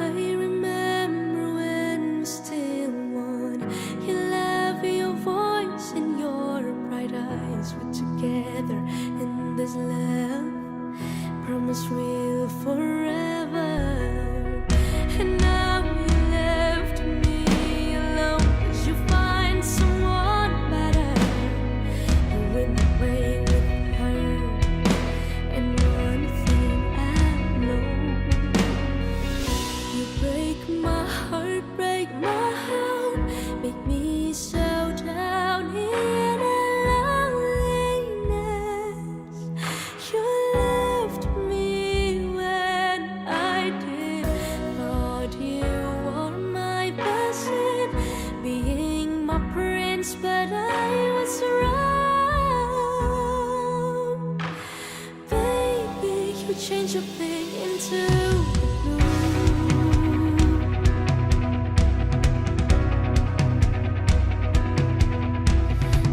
I remember when we still one. Your love, your voice, and your bright eyes were together in this love. Promise real forever. And now you left me alone, 'cause you find someone better. You went away with her. And one thing I know, you break my heart, break my heart, make me so down in a loneliness. You left me when I did, thought you were my blessing, being my prince, but I was wrong. Baby, you changed your thing into blue.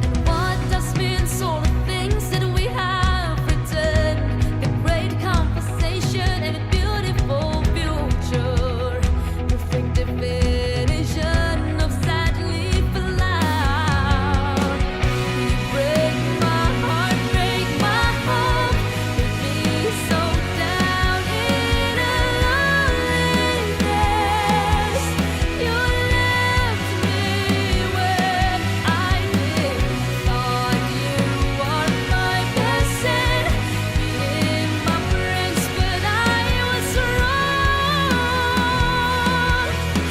And what does mean all the things that we have written? The great conversation and a beautiful future. Perfect definition of sadly for loud. You break my heart, break my heart, make me so down in a loneliness. You left me when I did, thought you were my blessing, being my prince, but I was wrong.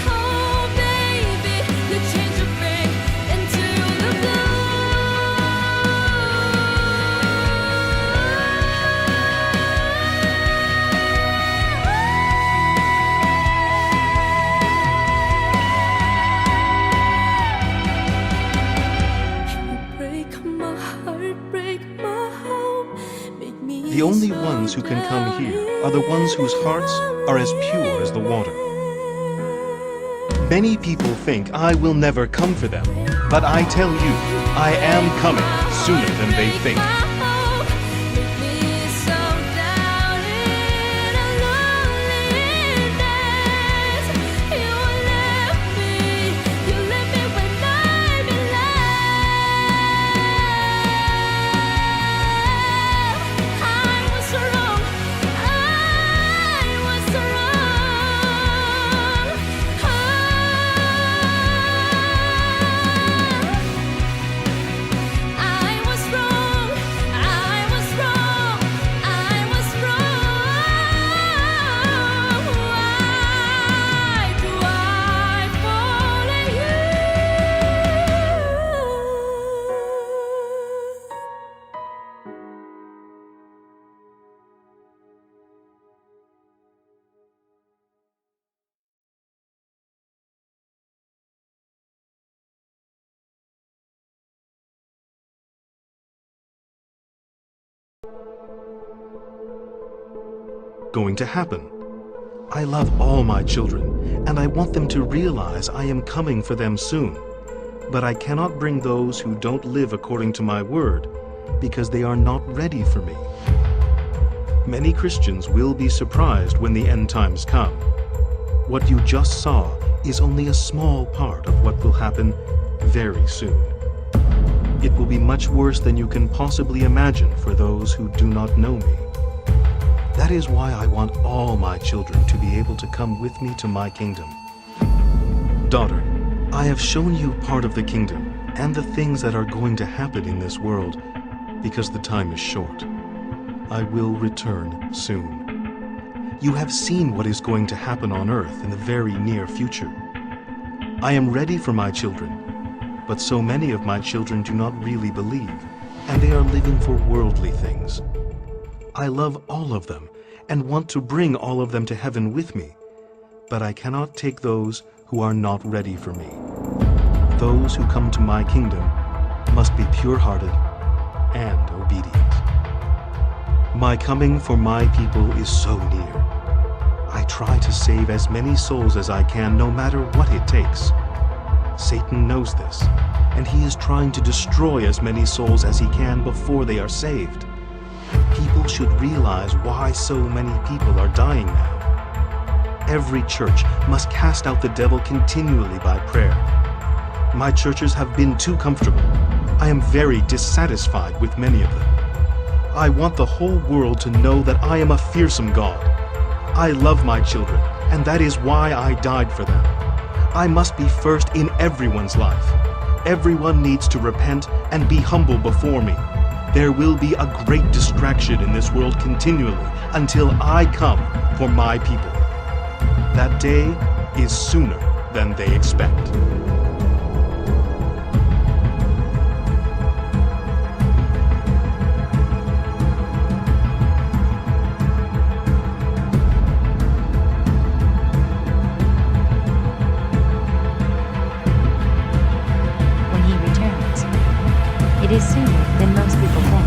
Oh baby, you changed your thing into the blue. You break my heart, break my hope, make me The only so ones who can come down here are the ones whose hearts are as pure as the water. Many people think I will never come for them, but I tell you, I am coming sooner than they think. Going to happen. I love all my children, and I want them to realize I am coming for them soon. But I cannot bring those who don't live according to my word, because they are not ready for me. Many Christians will be surprised when the end times come. What you just saw is only a small part of what will happen very soon. It will be much worse than you can possibly imagine for those who do not know me. That is why I want all my children to be able to come with me to my kingdom. Daughter, I have shown you part of the kingdom and the things that are going to happen in this world, because the time is short. I will return soon. You have seen what is going to happen on earth in the very near future. I am ready for my children, but so many of my children do not really believe, and they are living for worldly things. I love all of them and want to bring all of them to heaven with me, but I cannot take those who are not ready for me. Those who come to my kingdom must be pure-hearted and obedient. My coming for my people is so near. I try to save as many souls as I can, no matter what it takes. Satan knows this, and he is trying to destroy as many souls as he can before they are saved. People should realize why so many people are dying now. every church must cast out the devil continually by prayer. My churches have been too comfortable. I am very dissatisfied with many of them. I want the whole world to know that I am a fearsome God. I love my children, and that is why I died for them. I must be first in everyone's life. Everyone needs to repent and be humble before me. There will be a great distraction in this world continually until I come for my people. That day is sooner than they expect. It is sooner than most people think.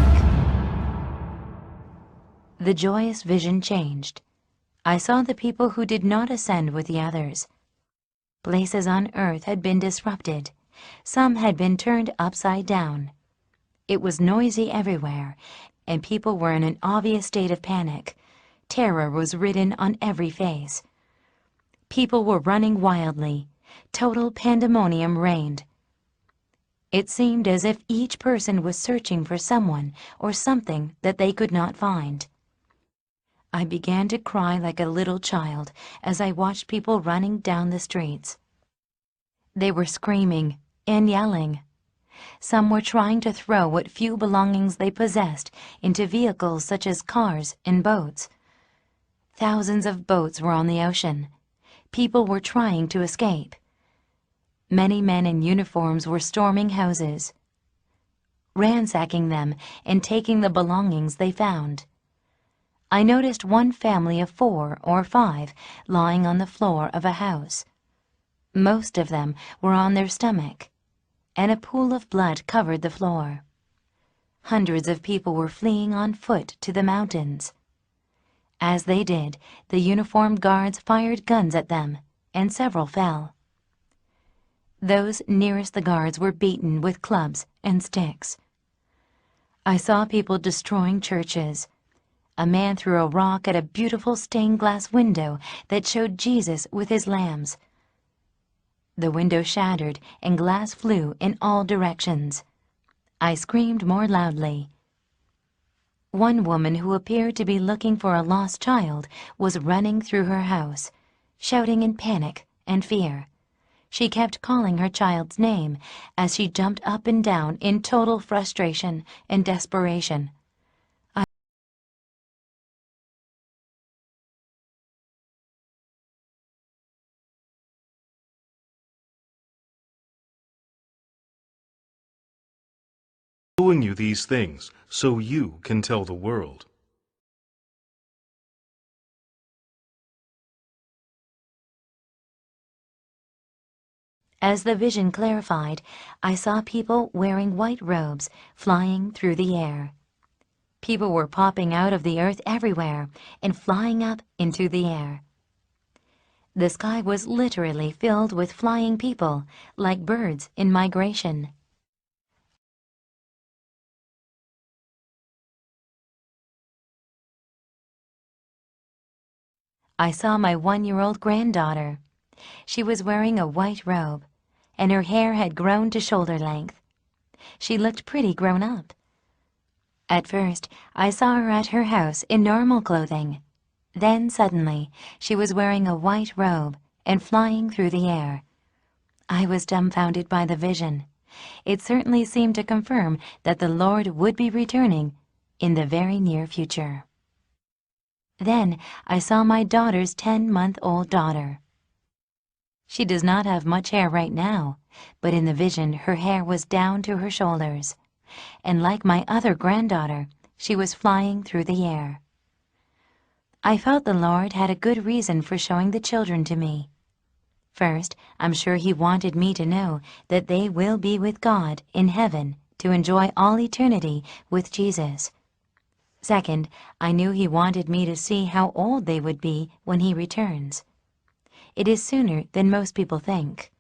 The joyous vision changed. I saw the people who did not ascend with the others. Places on earth had been disrupted. Some had been turned upside down. It was noisy everywhere, and people were in an obvious state of panic. Terror was written on every face. People were running wildly. Total pandemonium reigned. It seemed as if each person was searching for someone or something that they could not find. I began to cry like a little child as I watched people running down the streets. They were screaming and yelling. Some were trying to throw what few belongings they possessed into vehicles such as cars and boats. Thousands of boats were on the ocean. People were trying to escape. Many men in uniforms were storming houses, ransacking them and taking the belongings they found. I noticed one family of 4 or 5 lying on the floor of a house. Most of them were on their stomach, and a pool of blood covered the floor. Hundreds of people were fleeing on foot to the mountains. As they did, the uniformed guards fired guns at them, and several fell. Those nearest the guards were beaten with clubs and sticks. I saw people destroying churches. A man threw a rock at a beautiful stained glass window that showed Jesus with his lambs. The window shattered and glass flew in all directions. I screamed more loudly. One woman who appeared to be looking for a lost child was running through her house, shouting in panic and fear. She kept calling her child's name as she jumped up and down in total frustration and desperation. Showing you these things so you can tell the world. As the vision clarified, I saw people wearing white robes flying through the air. People were popping out of the earth everywhere and flying up into the air. The sky was literally filled with flying people, like birds in migration. I saw my 1-year-old granddaughter. She was wearing a white robe, and her hair had grown to shoulder length. She looked pretty grown up. At first, I saw her at her house in normal clothing. Then, suddenly, she was wearing a white robe and flying through the air. I was dumbfounded by the vision. It certainly seemed to confirm that the Lord would be returning in the very near future. Then I saw my daughter's 10-month-old daughter. She does not have much hair right now, but in the vision her hair was down to her shoulders, and like my other granddaughter, she was flying through the air. I felt the Lord had a good reason for showing the children to me. First, I'm sure He wanted me to know that they will be with God in heaven to enjoy all eternity with Jesus. Second, I knew He wanted me to see how old they would be when He returns. It is sooner than most people think.